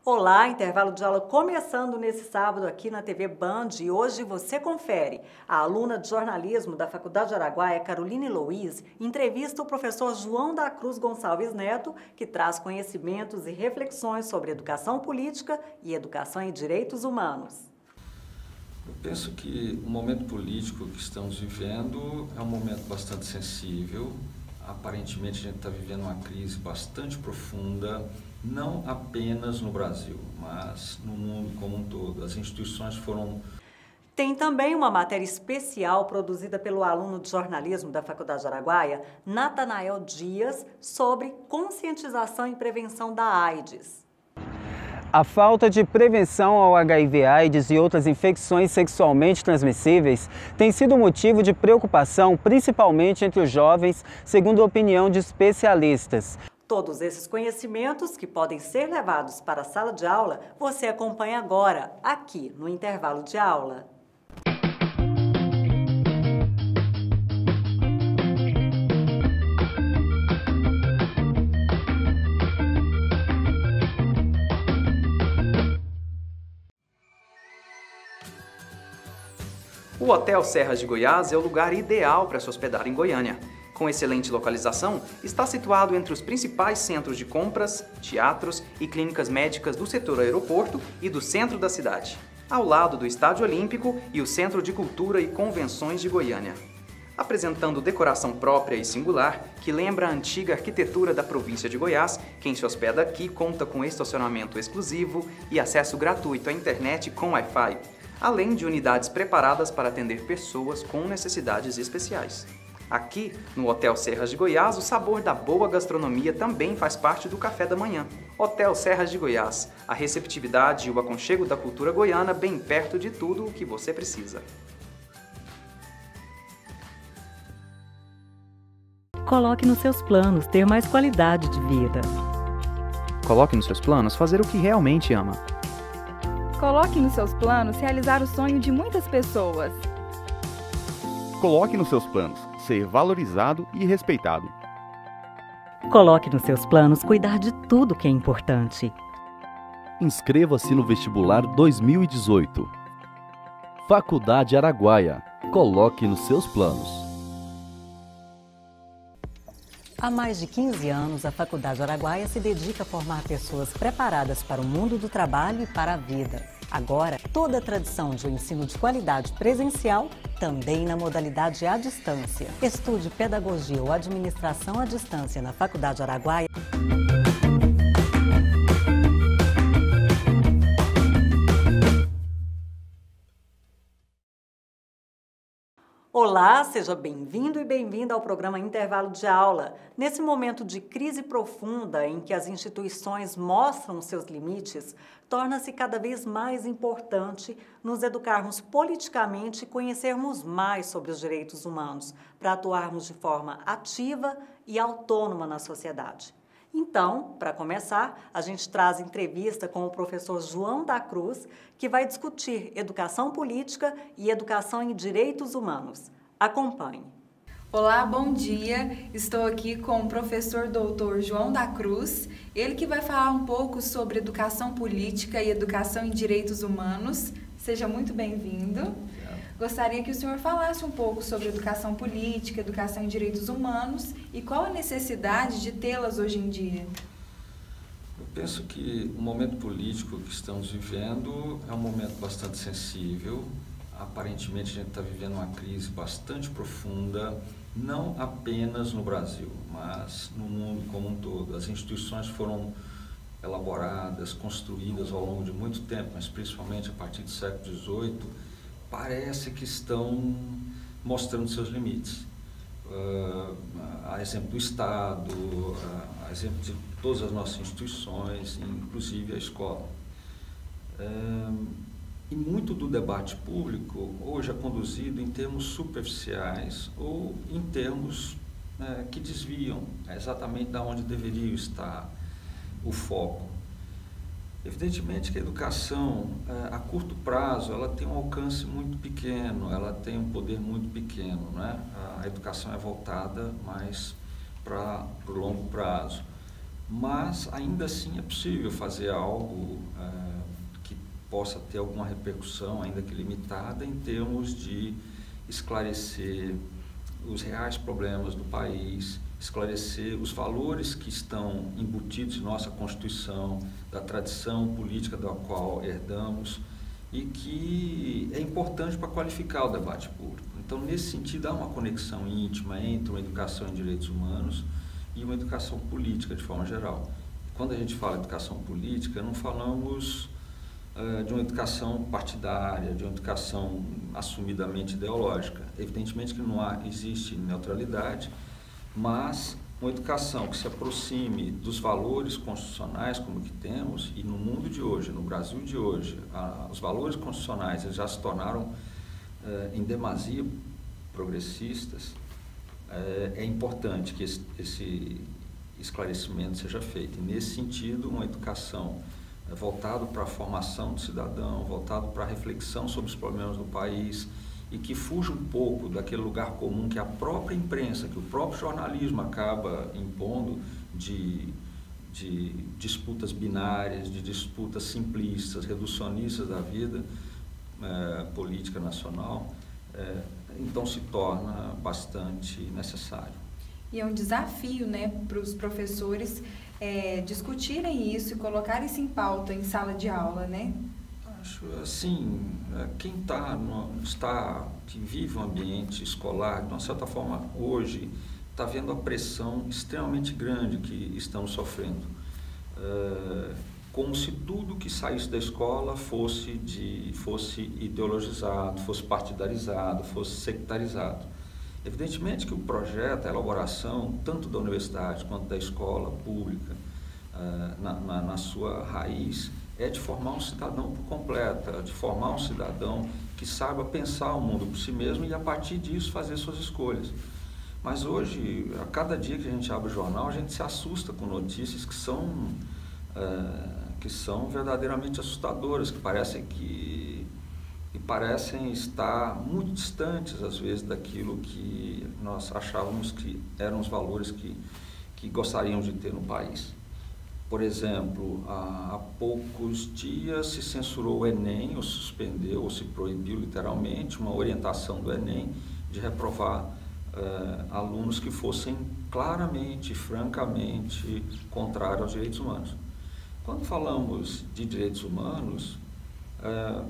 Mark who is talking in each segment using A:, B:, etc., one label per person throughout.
A: Olá, intervalo de aula começando nesse sábado aqui na TV Band e hoje você confere. A aluna de jornalismo da Faculdade de Araguaia, Caroline Louise, entrevista o professor João da Cruz Gonçalves Neto, que traz conhecimentos e reflexões sobre educação política e educação em direitos humanos.
B: Eu penso que o momento político que estamos vivendo é um momento bastante sensível. Aparentemente a gente está vivendo uma crise bastante profunda, não apenas no Brasil, mas no mundo como um todo. As instituições foram...
A: Tem também uma matéria especial produzida pelo aluno de jornalismo da Faculdade de Araguaia, Natanael Dias, sobre conscientização e prevenção da AIDS.
C: A falta de prevenção ao HIV/AIDS e outras infecções sexualmente transmissíveis tem sido motivo de preocupação, principalmente entre os jovens, segundo a opinião de especialistas.
A: Todos esses conhecimentos que podem ser levados para a sala de aula, você acompanha agora, aqui no intervalo de aula.
D: O Hotel Serras de Goiás é o lugar ideal para se hospedar em Goiânia. Com excelente localização, está situado entre os principais centros de compras, teatros e clínicas médicas do setor aeroporto e do centro da cidade, ao lado do Estádio Olímpico e o Centro de Cultura e Convenções de Goiânia. Apresentando decoração própria e singular, que lembra a antiga arquitetura da província de Goiás, quem se hospeda aqui conta com estacionamento exclusivo e acesso gratuito à internet com Wi-Fi, além de unidades preparadas para atender pessoas com necessidades especiais. Aqui, no Hotel Serras de Goiás, o sabor da boa gastronomia também faz parte do café da manhã. Hotel Serras de Goiás, a receptividade e o aconchego da cultura goiana bem perto de tudo o que você precisa.
A: Coloque nos seus planos ter mais qualidade de vida.
E: Coloque nos seus planos fazer o que realmente ama.
F: Coloque nos seus planos realizar o sonho de muitas pessoas.
G: Coloque nos seus planos ser valorizado e respeitado.
A: Coloque nos seus planos cuidar de tudo que é importante.
H: Inscreva-se no vestibular 2018. Faculdade Araguaia. Coloque nos seus planos.
A: Há mais de 15 anos, a Faculdade Araguaia se dedica a formar pessoas preparadas para o mundo do trabalho e para a vida. Agora, toda a tradição de um ensino de qualidade presencial, também na modalidade à distância. Estude pedagogia ou administração à distância na Faculdade Araguaia. Olá, seja bem-vindo e bem-vinda ao programa Intervalo de Aula. Nesse momento de crise profunda em que as instituições mostram seus limites, torna-se cada vez mais importante nos educarmos politicamente e conhecermos mais sobre os direitos humanos, para atuarmos de forma ativa e autônoma na sociedade. Então, para começar, a gente traz entrevista com o professor João da Cruz, que vai discutir educação política e educação em direitos humanos. Acompanhe.
F: Olá, bom dia. Estou aqui com o professor doutor João da Cruz, ele que vai falar um pouco sobre educação política e educação em direitos humanos. Seja muito bem-vindo. Gostaria que o senhor falasse um pouco sobre educação política, educação em direitos humanos e qual a necessidade de tê-las hoje em dia.
B: Eu penso que o momento político que estamos vivendo é um momento bastante sensível. Aparentemente a gente está vivendo uma crise bastante profunda, não apenas no Brasil, mas no mundo como um todo. As instituições foram elaboradas, construídas ao longo de muito tempo, mas principalmente a partir do século XVIII, parece que estão mostrando seus limites. A exemplo do Estado, a exemplo de todas as nossas instituições, inclusive a escola. E muito do debate público hoje é conduzido em termos superficiais ou em termos que desviam exatamente da onde deveria estar o foco. Evidentemente que a educação, a curto prazo, ela tem um alcance muito pequeno, ela tem um poder muito pequeno, né? A educação é voltada mais para o longo prazo. mas ainda assim é possível fazer algo que possa ter alguma repercussão, ainda que limitada, em termos de esclarecer os reais problemas do país, esclarecer os valores que estão embutidos em nossa Constituição, da tradição política da qual herdamos e que é importante para qualificar o debate público. Então, nesse sentido, há uma conexão íntima entre uma educação em direitos humanos e uma educação política, de forma geral. Quando a gente fala educação política, não falamos de uma educação partidária, de uma educação assumidamente ideológica. Evidentemente que não existe neutralidade, mas uma educação que se aproxime dos valores constitucionais como que temos, e no mundo de hoje, no Brasil de hoje, os valores constitucionais eles já se tornaram em demasia progressistas. É importante que esse esclarecimento seja feito. E, nesse sentido, uma educação voltada para a formação do cidadão, voltada para a reflexão sobre os problemas do país e que fuja um pouco daquele lugar comum que a própria imprensa, que o próprio jornalismo acaba impondo de disputas binárias, de disputas simplistas, reducionistas da vida política nacional, então se torna bastante necessário.
F: E é um desafio, né, para os professores discutirem isso e colocarem isso em pauta em sala de aula, né?
B: Acho assim, quem que vive um ambiente escolar, de uma certa forma, hoje, está vendo a pressão extremamente grande que estamos sofrendo. Como se tudo que saísse da escola fosse ideologizado, fosse partidarizado, fosse sectarizado. Evidentemente que o projeto, a elaboração, tanto da universidade quanto da escola pública, na sua raiz, é de formar um cidadão por completo, de formar um cidadão que saiba pensar o mundo por si mesmo e, a partir disso, fazer suas escolhas. Mas hoje, a cada dia que a gente abre o jornal, a gente se assusta com notícias que são verdadeiramente assustadoras, que parecem estar muito distantes, às vezes, daquilo que nós achávamos que eram os valores que gostaríamos de ter no país. Por exemplo, há poucos dias se censurou o Enem, ou suspendeu, ou se proibiu literalmente uma orientação do Enem de reprovar alunos que fossem claramente, francamente contrários aos direitos humanos. Quando falamos de direitos humanos,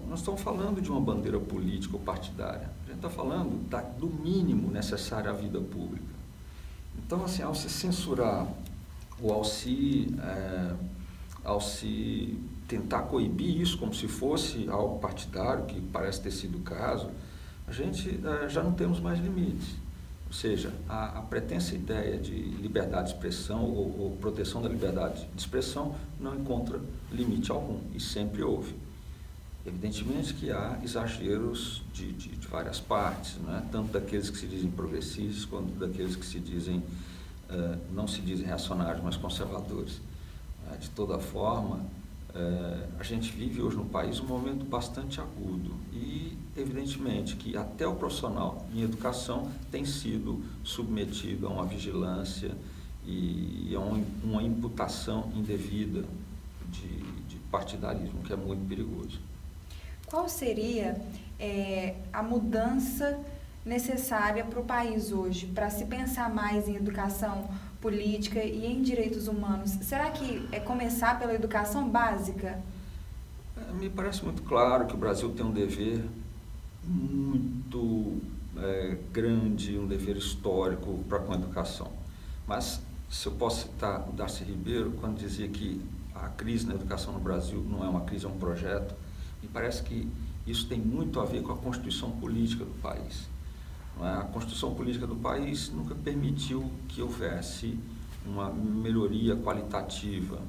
B: nós estamos falando de uma bandeira política ou partidária. A gente está falando do mínimo necessário à vida pública. Então, assim, ao se censurar ou ao se tentar coibir isso como se fosse algo partidário, que parece ter sido o caso, a gente já não temos mais limites. Ou seja, a pretensa ideia de liberdade de expressão ou proteção da liberdade de expressão não encontra limite algum, e sempre houve. Evidentemente que há exageros de várias partes, né? Tanto daqueles que se dizem progressistas, quanto daqueles que se dizem, não se dizem reacionários, mas conservadores. De toda forma, a gente vive hoje no país um momento bastante agudo e, evidentemente, que até o profissional em educação tem sido submetido a uma vigilância e a uma imputação indevida de partidarismo, que é muito perigoso.
F: Qual seria a mudança necessária para o país hoje, para se pensar mais em educação política e em direitos humanos? Será que é começar pela educação básica?
B: Me parece muito claro que o Brasil tem um dever muito grande, um dever histórico para com a educação. Mas, se eu posso citar o Darcy Ribeiro, quando dizia que a crise na educação no Brasil não é uma crise, é um projeto, me parece que isso tem muito a ver com a constituição política do país. A Constituição política do país nunca permitiu que houvesse uma melhoria qualitativa,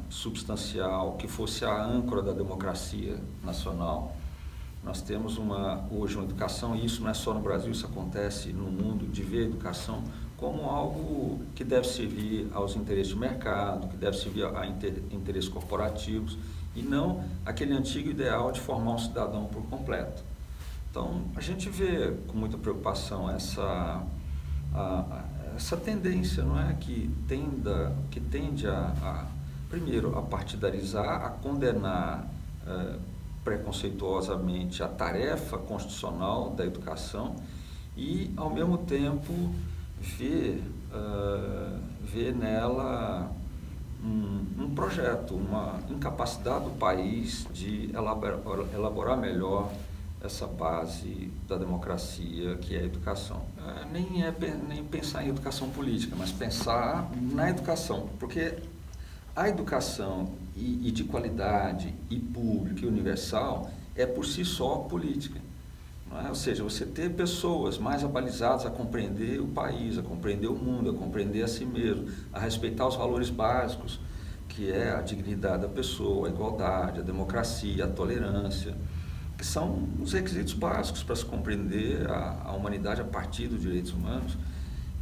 B: substancial, que fosse a âncora da democracia nacional. Nós temos hoje uma educação, e isso não é só no Brasil, isso acontece no mundo, de ver a educação como algo que deve servir aos interesses de mercado, que deve servir a interesses corporativos, e não aquele antigo ideal de formar um cidadão por completo. Então, a gente vê com muita preocupação essa tendência, não é, que tende primeiro, a partidarizar, a condenar preconceituosamente a tarefa constitucional da educação e, ao mesmo tempo, ver nela um projeto, uma incapacidade do país de elaborar melhor essa base da democracia que é a educação. Nem pensar em educação política, mas pensar na educação, porque a educação e de qualidade, e pública e universal, é por si só política. Não é? Ou seja, você ter pessoas mais abalizadas a compreender o país, a compreender o mundo, a compreender a si mesmo, a respeitar os valores básicos, que é a dignidade da pessoa, a igualdade, a democracia, a tolerância, que são os requisitos básicos para se compreender a humanidade a partir dos direitos humanos.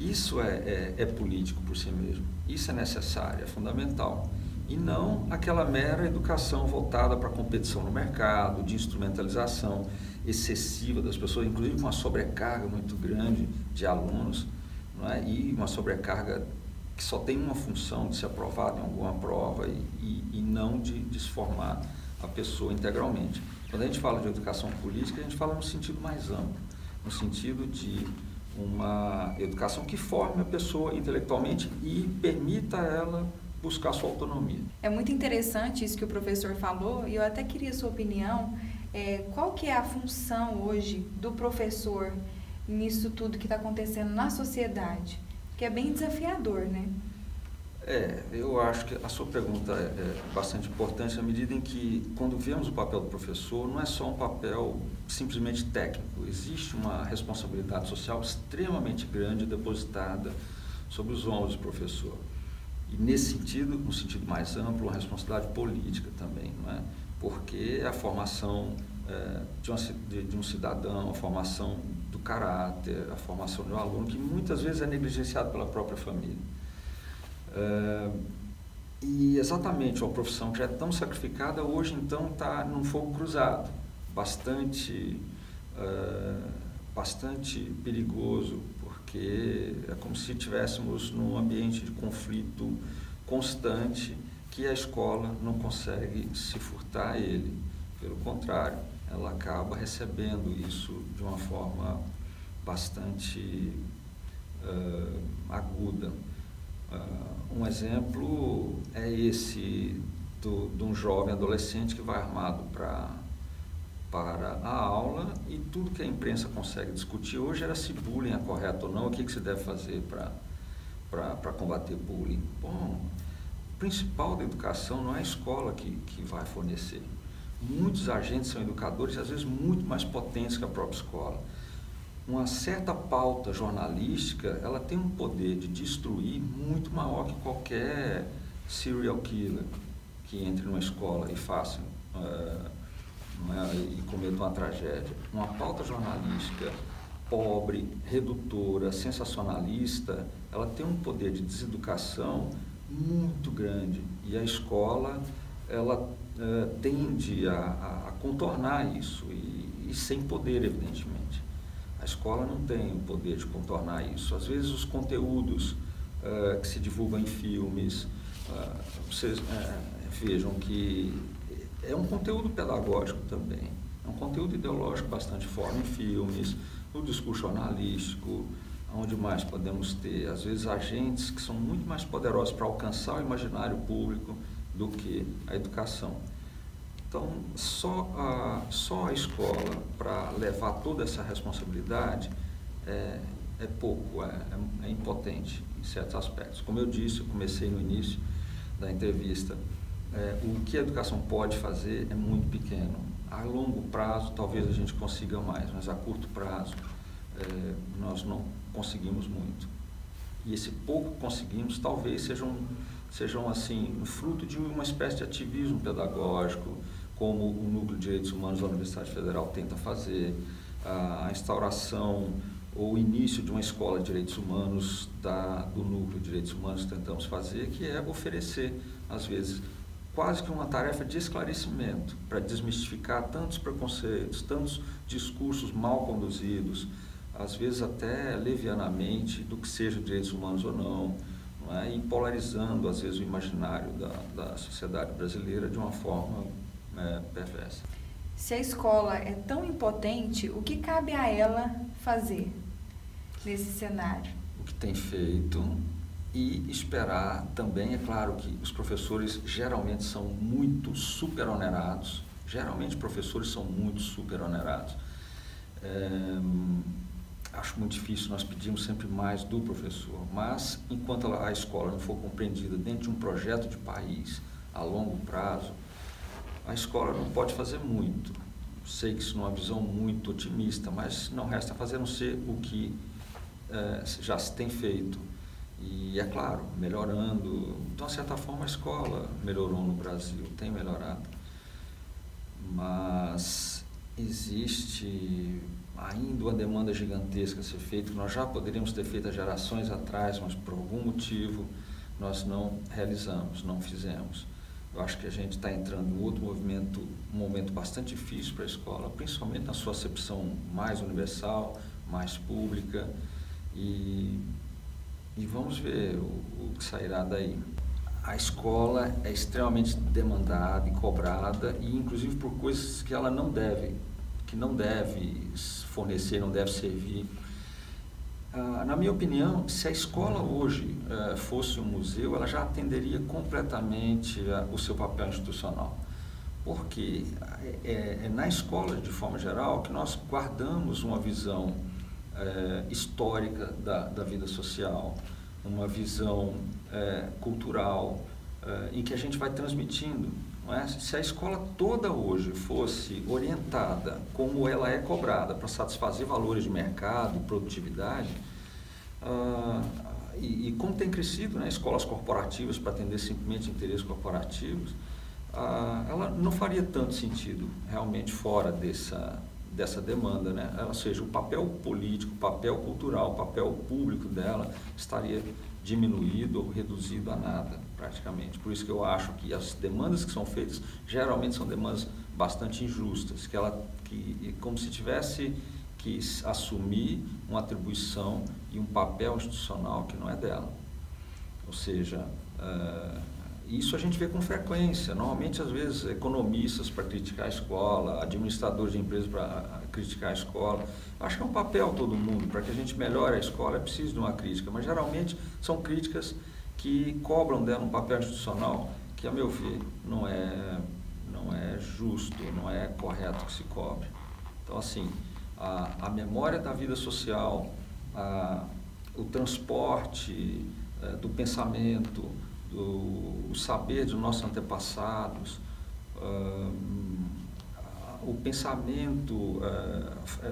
B: Isso é político por si mesmo, isso é necessário, é fundamental. E não aquela mera educação voltada para a competição no mercado, de instrumentalização excessiva das pessoas, inclusive uma sobrecarga muito grande de alunos, não é? E uma sobrecarga que só tem uma função de ser aprovado em alguma prova e não de se formar a pessoa integralmente. Quando a gente fala de educação política, a gente fala no sentido mais amplo, no sentido de uma educação que forme a pessoa intelectualmente e permita a ela buscar sua autonomia.
F: É muito interessante isso que o professor falou e eu até queria a sua opinião. Qual que é a função hoje do professor nisso tudo que está acontecendo na sociedade? Que é bem desafiador, né?
B: Eu acho que a sua pergunta é bastante importante na medida em que, quando vemos o papel do professor, não é só um papel simplesmente técnico. Existe uma responsabilidade social extremamente grande depositada sobre os ombros do professor. E nesse sentido, no sentido mais amplo, uma responsabilidade política também, não é? Porque é a formação de um cidadão, a formação do caráter, a formação de um aluno, que muitas vezes é negligenciado pela própria família. E exatamente uma profissão que já é tão sacrificada, hoje então está num fogo cruzado, bastante perigoso, porque é como se estivéssemos num ambiente de conflito constante que a escola não consegue se furtar a ele. Pelo contrário, ela acaba recebendo isso de uma forma bastante aguda. Um exemplo é esse de um jovem adolescente que vai armado para a aula e tudo que a imprensa consegue discutir hoje era se bullying é correto ou não, o que se deve fazer para combater bullying. Bom, o principal da educação não é a escola que vai fornecer. Muitos agentes são educadores, às vezes muito mais potentes que a própria escola. Uma certa pauta jornalística, ela tem um poder de destruir muito maior que qualquer serial killer que entre numa escola e faça e cometa uma tragédia. Uma pauta jornalística pobre, redutora, sensacionalista, ela tem um poder de deseducação muito grande e a escola ela tende a contornar isso e sem poder, evidentemente. A escola não tem o poder de contornar isso. Às vezes os conteúdos que se divulgam em filmes, vocês vejam que é um conteúdo pedagógico também, é um conteúdo ideológico bastante forte em filmes, no discurso jornalístico, onde mais podemos ter, às vezes, agentes que são muito mais poderosos para alcançar o imaginário público do que a educação. Então, só a escola, para levar toda essa responsabilidade, é pouco, é impotente em certos aspectos. Como eu disse, eu comecei no início da entrevista, o que a educação pode fazer é muito pequeno. A longo prazo, talvez a gente consiga mais, mas a curto prazo, nós não conseguimos muito. E esse pouco que conseguimos, talvez sejam assim, fruto de uma espécie de ativismo pedagógico, como o Núcleo de Direitos Humanos da Universidade Federal tenta fazer, a instauração ou o início de uma escola de direitos humanos do Núcleo de Direitos Humanos que tentamos fazer, que é oferecer, às vezes, quase que uma tarefa de esclarecimento, para desmistificar tantos preconceitos, tantos discursos mal conduzidos, às vezes até levianamente, do que seja direitos humanos ou não, e polarizando, às vezes, o imaginário da sociedade brasileira de uma forma perversa.
F: Se a escola é tão impotente, o que cabe a ela fazer nesse cenário?
B: O que tem feito e esperar também, é claro que os professores geralmente são muito superonerados, acho muito difícil, nós pedimos sempre mais do professor, mas enquanto a escola não for compreendida dentro de um projeto de país a longo prazo, a escola não pode fazer muito. Sei que isso não é uma visão muito otimista, mas não resta fazer a não ser o que já se tem feito. E, é claro, melhorando. Então, de certa forma, a escola melhorou no Brasil, tem melhorado. Mas existe ainda uma demanda gigantesca a ser feita, que nós já poderíamos ter feito há gerações atrás, mas por algum motivo nós não realizamos, não fizemos. Eu acho que a gente está entrando em outro movimento, um momento bastante difícil para a escola, principalmente na sua acepção mais universal, mais pública, e vamos ver o que sairá daí. A escola é extremamente demandada e cobrada, e inclusive por coisas que ela não deve fornecer, não deve servir. Na minha opinião, se a escola hoje fosse um museu, ela já atenderia completamente o seu papel institucional. Porque é na escola, de forma geral, que nós guardamos uma visão histórica da vida social, uma visão cultural, em que a gente vai transmitindo. Não é? Se a escola toda hoje fosse orientada como ela é cobrada para satisfazer valores de mercado, produtividade, e como tem crescido, né, escolas corporativas para atender simplesmente interesses corporativos, ela não faria tanto sentido realmente fora dessa demanda, né? Ou seja, o papel político, o papel cultural, o papel público dela estaria diminuído ou reduzido a nada, praticamente. Por isso que eu acho que as demandas que são feitas geralmente são demandas bastante injustas, como se tivesse que assumir uma atribuição e um papel institucional que não é dela. Ou seja, isso a gente vê com frequência. Normalmente, às vezes, economistas para criticar a escola, administradores de empresas para criticar a escola. Acho que é um papel todo mundo. Para que a gente melhore a escola é preciso de uma crítica, mas geralmente são críticas que cobram dela um papel institucional que, a meu ver, não é justo, não é correto que se cobre. Então, assim, a memória da vida social, o transporte do pensamento, o saber dos nossos antepassados, o pensamento,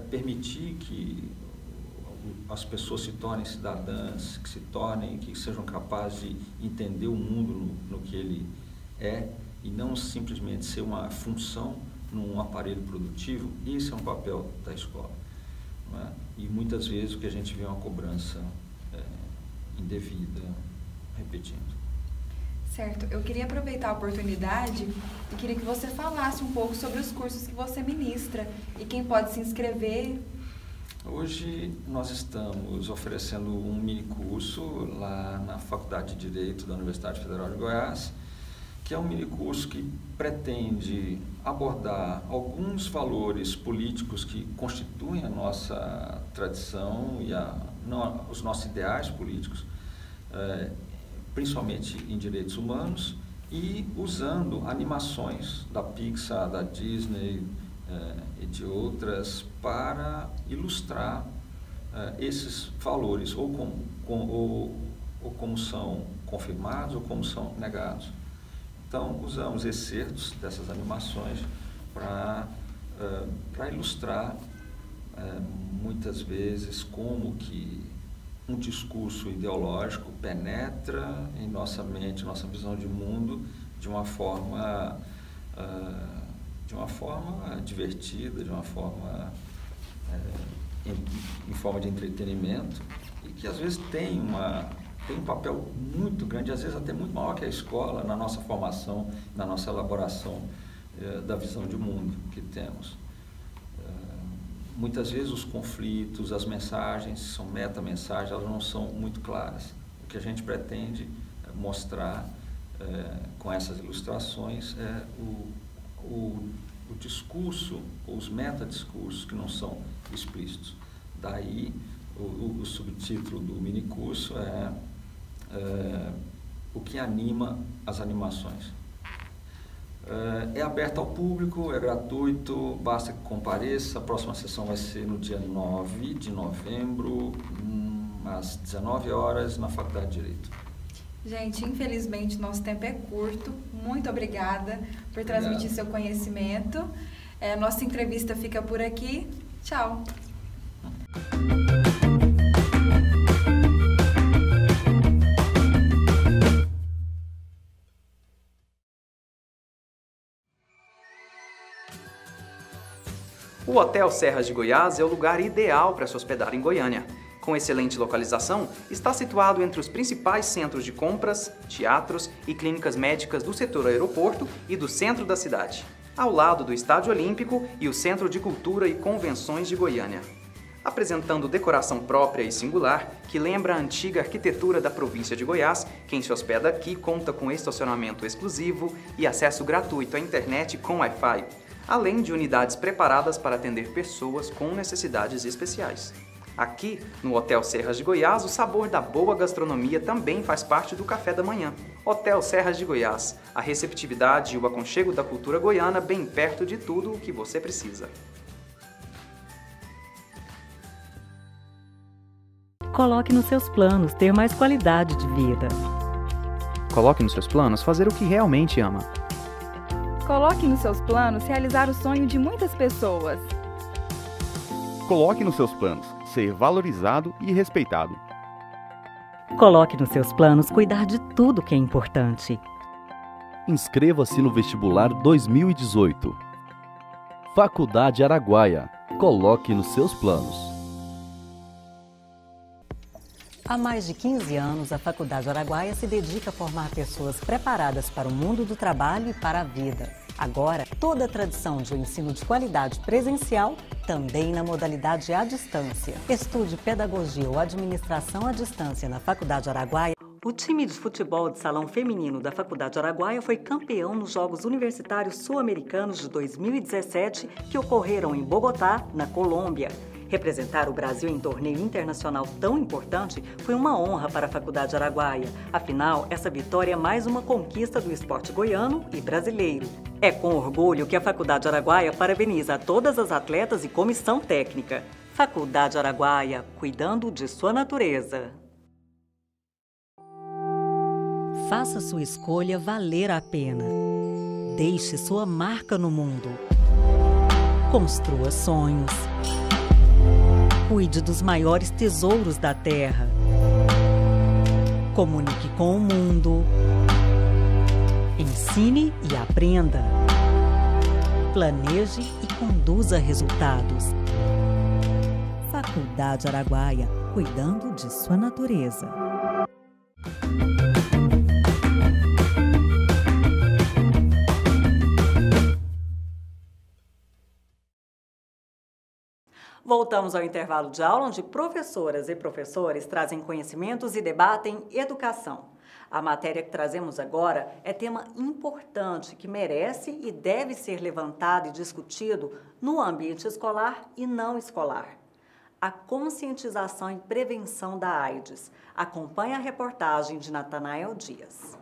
B: permitir que as pessoas se tornem cidadãs, que sejam capazes de entender o mundo no que ele é e não simplesmente ser uma função num aparelho produtivo. Esse é um papel da escola, não é? E muitas vezes o que a gente vê é uma cobrança indevida, repetindo.
F: Certo, eu queria aproveitar a oportunidade e queria que você falasse um pouco sobre os cursos que você ministra e quem pode se inscrever.
B: Hoje nós estamos oferecendo um mini curso lá na Faculdade de Direito da Universidade Federal de Goiás, que é um mini curso que pretende abordar alguns valores políticos que constituem a nossa tradição e os nossos ideais políticos, principalmente em direitos humanos, e usando animações da Pixar, da Disney e de outras para ilustrar esses valores, ou como são confirmados ou como são negados. Então, usamos excertos dessas animações para ilustrar muitas vezes como que um discurso ideológico penetra em nossa mente, nossa visão de mundo de uma forma divertida, de uma forma em forma de entretenimento, e que às vezes tem um papel muito grande, às vezes até muito maior que a escola na nossa formação, na nossa elaboração da visão de mundo que temos. muitas vezes os conflitos, as mensagens, são meta-mensagens, elas não são muito claras. O que a gente pretende mostrar com essas ilustrações é o discurso, os metadiscursos que não são explícitos. Daí, o subtítulo do minicurso é o que anima as animações. É aberto ao público, é gratuito, basta que compareça. A próxima sessão vai ser no dia 9 de novembro, às 19 horas, na Faculdade de Direito.
F: Gente, infelizmente nosso tempo é curto. Muito obrigada por transmitir seu conhecimento. Nossa entrevista fica por aqui. Tchau!
D: O Hotel Serras de Goiás é o lugar ideal para se hospedar em Goiânia. Com excelente localização, está situado entre os principais centros de compras, teatros e clínicas médicas do setor aeroporto e do centro da cidade, ao lado do Estádio Olímpico e o Centro de Cultura e Convenções de Goiânia. Apresentando decoração própria e singular, que lembra a antiga arquitetura da província de Goiás, quem se hospeda aqui conta com estacionamento exclusivo e acesso gratuito à internet com Wi-Fi, além de unidades preparadas para atender pessoas com necessidades especiais. Aqui, no Hotel Serras de Goiás, o sabor da boa gastronomia também faz parte do café da manhã. Hotel Serras de Goiás, a receptividade e o aconchego da cultura goiana bem perto de tudo o que você precisa.
A: Coloque nos seus planos ter mais qualidade de vida.
E: Coloque nos seus planos fazer o que realmente ama.
F: Coloque nos seus planos realizar o sonho de muitas pessoas.
G: Coloque nos seus planos ser valorizado e respeitado.
A: Coloque nos seus planos cuidar de tudo que é importante.
H: Inscreva-se no vestibular 2018. Faculdade Araguaia. Coloque nos seus planos.
A: Há mais de 15 anos, a Faculdade Araguaia se dedica a formar pessoas preparadas para o mundo do trabalho e para a vida. Agora, toda a tradição de um ensino de qualidade presencial, também na modalidade à distância. Estude pedagogia ou administração à distância na Faculdade Araguaia. O time de futebol de salão feminino da Faculdade Araguaia foi campeão nos Jogos Universitários Sul-Americanos de 2017, que ocorreram em Bogotá, na Colômbia. Representar o Brasil em torneio internacional tão importante foi uma honra para a Faculdade Araguaia. Afinal, essa vitória é mais uma conquista do esporte goiano e brasileiro. É com orgulho que a Faculdade Araguaia parabeniza a todas as atletas e comissão técnica. Faculdade Araguaia, cuidando de sua natureza. Faça sua escolha valer a pena. Deixe sua marca no mundo. Construa sonhos. Cuide dos maiores tesouros da terra. Comunique com o mundo. Ensine e aprenda. Planeje e conduza resultados. Faculdade Araguaia, cuidando de sua natureza. Voltamos ao intervalo de aula, onde professoras e professores trazem conhecimentos e debatem educação. A matéria que trazemos agora é tema importante que merece e deve ser levantado e discutido no ambiente escolar e não escolar. A conscientização e prevenção da AIDS. Acompanhe a reportagem de Natanael Dias.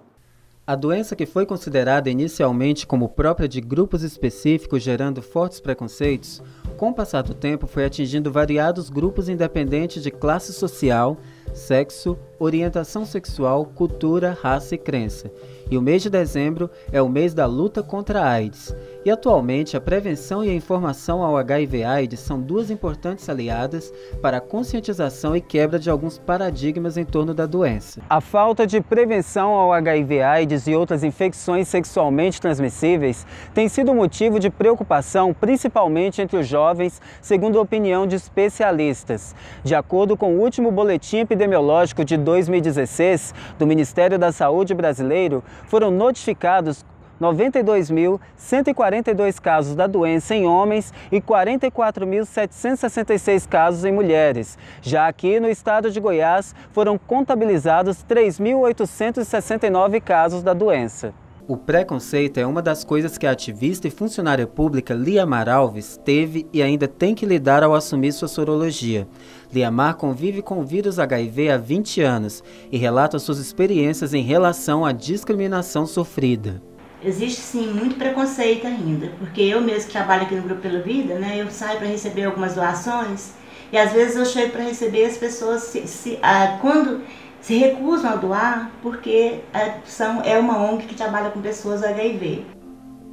C: A doença, que foi considerada inicialmente como própria de grupos específicos, gerando fortes preconceitos, com o passar do tempo foi atingindo variados grupos independentes de classe social, sexo, orientação sexual, cultura, raça e crença. E o mês de dezembro é o mês da luta contra a AIDS. E atualmente a prevenção e a informação ao HIV/AIDS são duas importantes aliadas para a conscientização e quebra de alguns paradigmas em torno da doença. A falta de prevenção ao HIV/AIDS e outras infecções sexualmente transmissíveis tem sido motivo de preocupação, principalmente entre os jovens, segundo a opinião de especialistas. De acordo com o último boletim epidemiológico de 2016 do Ministério da Saúde brasileiro, foram notificados 92.142 casos da doença em homens e 44.766 casos em mulheres. Já aqui no estado de Goiás, foram contabilizados 3.869 casos da doença. O preconceito é uma das coisas que a ativista e funcionária pública Liamar Alves teve e ainda tem que lidar ao assumir sua sorologia. Liamar convive com o vírus HIV há 20 anos e relata suas experiências em relação à discriminação sofrida.
I: Existe sim muito preconceito ainda, porque eu mesmo que trabalho aqui no Grupo Pela Vida, né, eu saio para receber algumas doações e às vezes eu chego para receber as pessoas quando se recusam a doar porque é uma ONG que trabalha com pessoas HIV.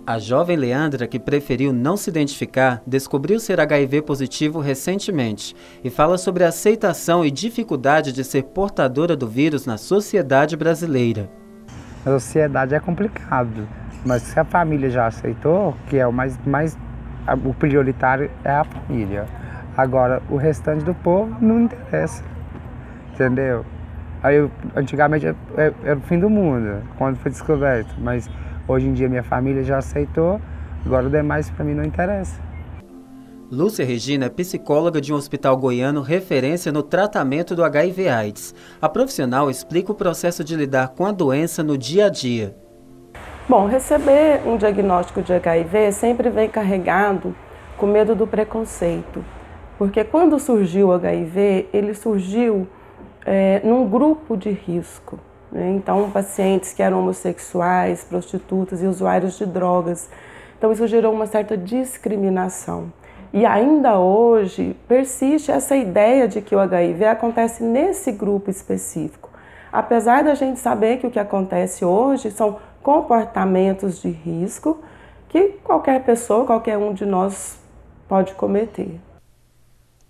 C: A jovem Leandra, que preferiu não se identificar, descobriu ser HIV positivo recentemente e fala sobre a aceitação e dificuldade de ser portadora do vírus na sociedade brasileira.
J: A sociedade é complicado, mas se a família já aceitou, que é o o prioritário é a família. Agora, o restante do povo não interessa, entendeu? Antigamente era o fim do mundo, quando foi descoberto, mas hoje em dia minha família já aceitou, agora o demais para mim não interessa.
C: Lúcia Regina é psicóloga de um hospital goiano referência no tratamento do HIV/AIDS. A profissional explica o processo de lidar com a doença no dia a dia.
K: Bom, receber um diagnóstico de HIV sempre vem carregado com medo do preconceito, porque quando surgiu o HIV, ele surgiu num grupo de risco, né? Então, pacientes que eram homossexuais, prostitutas e usuários de drogas. Então, isso gerou uma certa discriminação. E ainda hoje persiste essa ideia de que o HIV acontece nesse grupo específico. Apesar da gente saber que o que acontece hoje são comportamentos de risco que qualquer pessoa, qualquer um de nós pode cometer.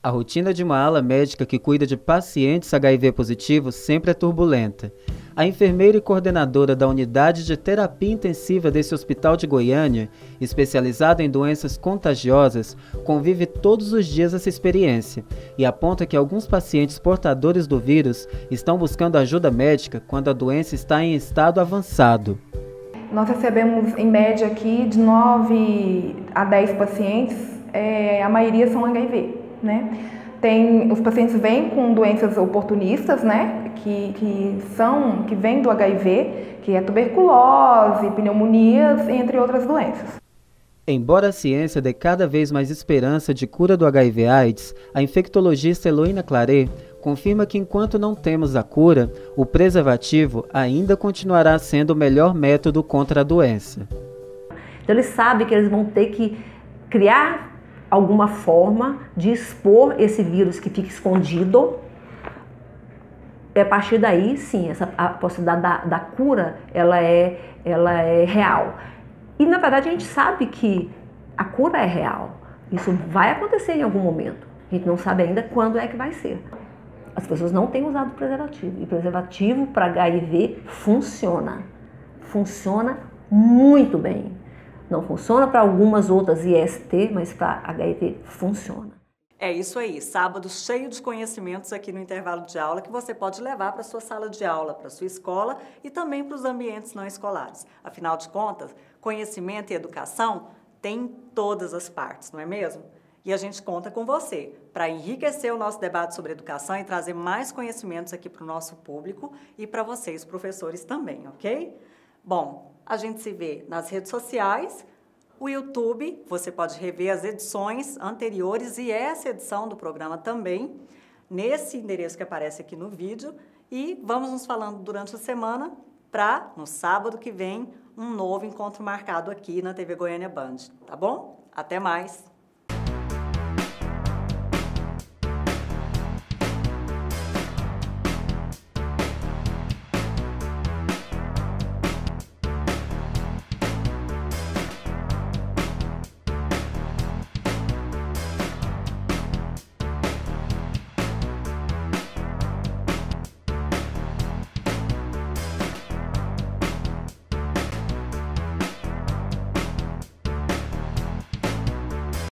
C: A rotina de uma ala médica que cuida de pacientes HIV positivos sempre é turbulenta. A enfermeira e coordenadora da unidade de terapia intensiva desse hospital de Goiânia, especializada em doenças contagiosas, convive todos os dias essa experiência e aponta que alguns pacientes portadores do vírus estão buscando ajuda médica quando a doença está em estado avançado.
L: Nós recebemos, em média, aqui de 9 a 10 pacientes, a maioria são HIV, né? Os pacientes vêm com doenças oportunistas, né? Que vêm do HIV, que é tuberculose, pneumonias, entre outras doenças.
C: Embora a ciência dê cada vez mais esperança de cura do HIV/AIDS, a infectologista Heloína Claret confirma que enquanto não temos a cura, o preservativo ainda continuará sendo o melhor método contra a doença.
M: Então eles sabem que eles vão ter que criar alguma forma de expor esse vírus que fica escondido. A partir daí, sim, a possibilidade da cura, ela é real. E, na verdade, a gente sabe que a cura é real. Isso vai acontecer em algum momento. A gente não sabe ainda quando é que vai ser. As pessoas não têm usado preservativo. E preservativo para HIV funciona. Funciona muito bem. Não funciona para algumas outras IST, mas para HIV funciona.
A: É isso aí, sábado cheio de conhecimentos aqui no intervalo de aula que você pode levar para a sua sala de aula, para a sua escola e também para os ambientes não escolares. Afinal de contas, conhecimento e educação tem em todas as partes, não é mesmo? E a gente conta com você para enriquecer o nosso debate sobre educação e trazer mais conhecimentos aqui para o nosso público e para vocês, professores, também, ok? Bom, a gente se vê nas redes sociais, o YouTube, você pode rever as edições anteriores e essa edição do programa também, nesse endereço que aparece aqui no vídeo. E vamos nos falando durante a semana para, no sábado que vem, um novo encontro marcado aqui na TV Goiânia Band, tá bom? Até mais!